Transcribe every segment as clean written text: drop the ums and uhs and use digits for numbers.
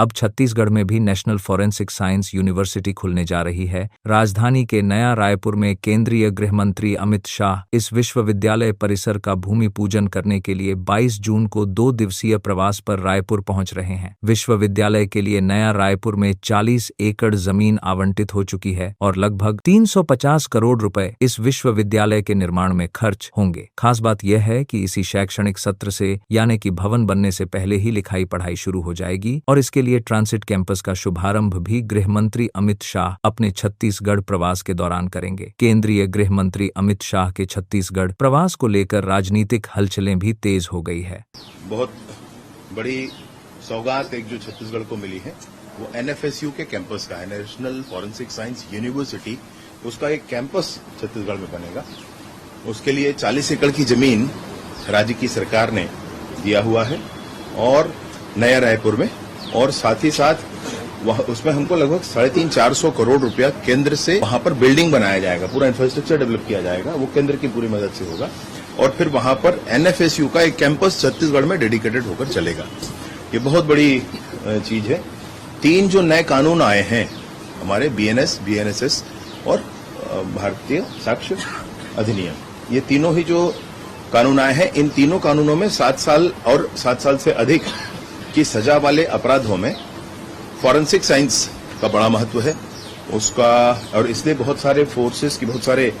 अब छत्तीसगढ़ में भी नेशनल फॉरेंसिक साइंस यूनिवर्सिटी खुलने जा रही है। राजधानी के नया रायपुर में केंद्रीय गृह मंत्री अमित शाह इस विश्वविद्यालय परिसर का भूमि पूजन करने के लिए 22 जून को 2 दिवसीय प्रवास पर रायपुर पहुंच रहे हैं। विश्वविद्यालय के लिए नया रायपुर में 40 एकड़ जमीन आवंटित हो चुकी है और लगभग 350 करोड़ रुपए इस विश्वविद्यालय के निर्माण में खर्च होंगे। खास बात यह है कि इसी शैक्षणिक सत्र से यानी कि भवन बनने से पहले ही लिखाई पढ़ाई शुरू हो जाएगी और इसके लिए ट्रांसिट कैंपस का शुभारंभ भी गृह मंत्री अमित शाह अपने छत्तीसगढ़ प्रवास के दौरान करेंगे। केंद्रीय गृह मंत्री अमित शाह के छत्तीसगढ़ प्रवास को लेकर राजनीतिक हलचलें भी तेज हो गई है। बहुत बड़ी सौगात एक जो छत्तीसगढ़ को मिली है वो एनएफएसयू के कैंपस का है, नेशनल फॉरेंसिक साइंस यूनिवर्सिटी। उसका एक कैंपस छत्तीसगढ़ में बनेगा। उसके लिए 40 एकड़ की जमीन राज्य की सरकार ने दिया हुआ है और नया रायपुर में, और साथ ही साथ उसमें हमको लगभग 350-400 करोड़ रुपया केंद्र से वहां पर बिल्डिंग बनाया जाएगा, पूरा इंफ्रास्ट्रक्चर डेवलप किया जाएगा, वो केंद्र की पूरी मदद से होगा। और फिर वहां पर एनएफएसयू का एक कैंपस छत्तीसगढ़ में डेडिकेटेड होकर चलेगा। ये बहुत बड़ी चीज है। 3 जो नए कानून आए हैं हमारे, बीएनएस, बीएनएसएस और भारतीय साक्ष्य अधिनियम, ये तीनों ही जो कानून आए हैं, इन तीनों कानूनों में 7 साल और 7 साल से अधिक की सजा वाले अपराधों में फॉरेंसिक साइंस का बड़ा महत्व है उसका, और इसलिए बहुत सारे फोर्सेस की, बहुत सारे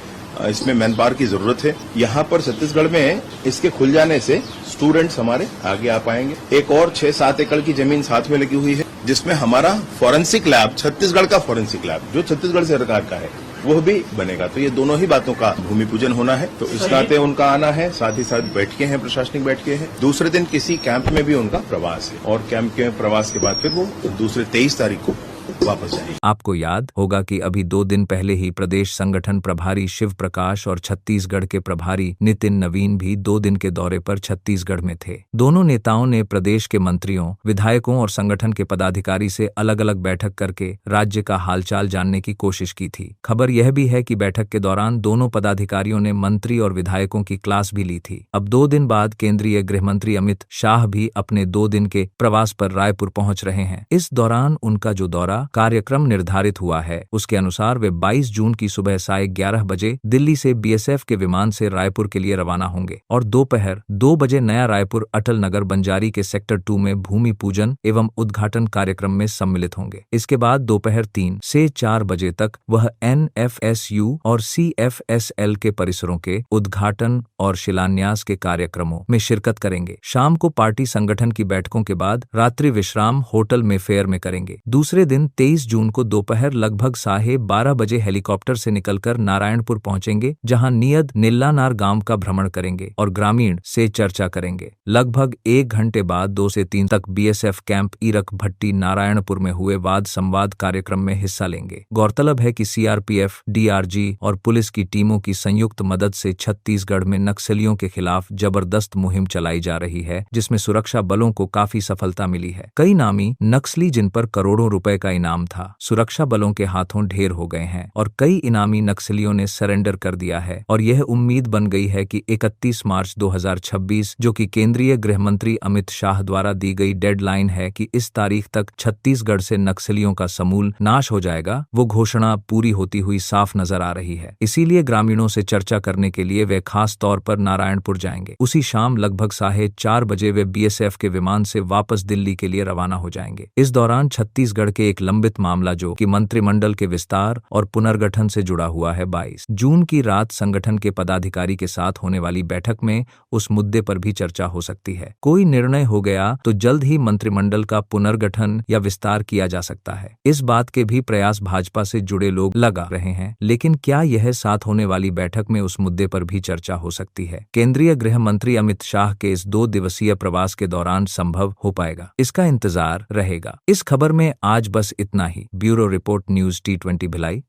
इसमें मैन पावर की जरूरत है। यहाँ पर छत्तीसगढ़ में इसके खुल जाने से स्टूडेंट्स हमारे आगे आ पाएंगे। एक और 6-7 एकड़ की जमीन साथ में लगी हुई है जिसमें हमारा फॉरेंसिक लैब, छत्तीसगढ़ का फॉरेंसिक लैब जो छत्तीसगढ़ सरकार का है, वो भी बनेगा। तो ये दोनों ही बातों का भूमि पूजन होना है। तो इस नाते उनका आना है, साथ ही साथ बैठके हैं, प्रशासनिक बैठके हैं। दूसरे दिन किसी कैंप में भी उनका प्रवास है और कैंप के प्रवास के बाद फिर वो दूसरे 23 तारीख को वापस जाएंगे। आपको याद होगा कि अभी 2 दिन पहले ही प्रदेश संगठन प्रभारी शिव प्रकाश और छत्तीसगढ़ के प्रभारी नितिन नवीन भी 2 दिन के दौरे पर छत्तीसगढ़ में थे। दोनों नेताओं ने प्रदेश के मंत्रियों, विधायकों और संगठन के पदाधिकारी से अलग अलग बैठक करके राज्य का हालचाल जानने की कोशिश की थी। खबर यह भी है कि बैठक के दौरान दोनों पदाधिकारियों ने मंत्री और विधायकों की क्लास भी ली थी। अब 2 दिन बाद केंद्रीय गृह मंत्री अमित शाह भी अपने 2 दिन के प्रवास पर रायपुर पहुंच रहे हैं। इस दौरान उनका जो दौरा कार्यक्रम निर्धारित हुआ है उसके अनुसार वे 22 जून की सुबह 11:30 बजे दिल्ली से बीएसएफ के विमान से रायपुर के लिए रवाना होंगे और दोपहर 2 बजे नया रायपुर अटल नगर बंजारी के सेक्टर 2 में भूमि पूजन एवं उद्घाटन कार्यक्रम में सम्मिलित होंगे। इसके बाद दोपहर 3 से 4 बजे तक वह एनएफएसयू और सीएफएसएल के परिसरों के उद्घाटन और शिलान्यास के कार्यक्रमों में शिरकत करेंगे। शाम को पार्टी संगठन की बैठकों के बाद रात्रि विश्राम होटल मेफेयर में करेंगे। दूसरे दिन 23 जून को दोपहर लगभग 12:30 बजे हेलीकॉप्टर से निकलकर नारायणपुर पहुंचेंगे, जहां नियद निल्लानार गांव का भ्रमण करेंगे और ग्रामीण से चर्चा करेंगे। लगभग 1 घंटे बाद 2 से 3 तक बीएसएफ कैंप ईरक भट्टी नारायणपुर में हुए वाद संवाद कार्यक्रम में हिस्सा लेंगे। गौरतलब है कि सीआरपीएफ, डीआरजी और पुलिस की टीमों की संयुक्त मदद से छत्तीसगढ़ में नक्सलियों के खिलाफ जबरदस्त मुहिम चलाई जा रही है, जिसमें सुरक्षा बलों को काफी सफलता मिली है। कई नामी नक्सली जिन पर करोड़ों रुपए का इनाम था, सुरक्षा बलों के हाथों ढेर हो गए हैं और कई इनामी नक्सलियों ने सरेंडर कर दिया है और यह उम्मीद बन गई है कि 31 मार्च 2026, जो कि केंद्रीय गृह मंत्री अमित शाह द्वारा दी गई डेडलाइन है कि इस तारीख तक छत्तीसगढ़ से नक्सलियों का समूल नाश हो जाएगा, वो घोषणा पूरी होती हुई साफ नजर आ रही है। इसीलिए ग्रामीणों से चर्चा करने के लिए वे खास तौर पर नारायणपुर जाएंगे। उसी शाम लगभग 4:30 बजे वे बीएसएफ के विमान से वापस दिल्ली के लिए रवाना हो जाएंगे। इस दौरान छत्तीसगढ़ के एक लंबित मामला जो कि मंत्रिमंडल के विस्तार और पुनर्गठन से जुड़ा हुआ है, 22 जून की रात संगठन के पदाधिकारी के साथ होने वाली बैठक में उस मुद्दे पर भी चर्चा हो सकती है। कोई निर्णय हो गया तो जल्द ही मंत्रिमंडल का पुनर्गठन या विस्तार किया जा सकता है। इस बात के भी प्रयास भाजपा से जुड़े लोग लगा रहे हैं, लेकिन क्या यह साथ होने वाली बैठक में उस मुद्दे पर भी चर्चा हो सकती है? केंद्रीय गृह मंत्री अमित शाह के इस 2 दिवसीय प्रवास के दौरान संभव हो पाएगा, इसका इंतजार रहेगा। इस खबर में आज बस इतना ही। Bureau report, news T20 Bhilai.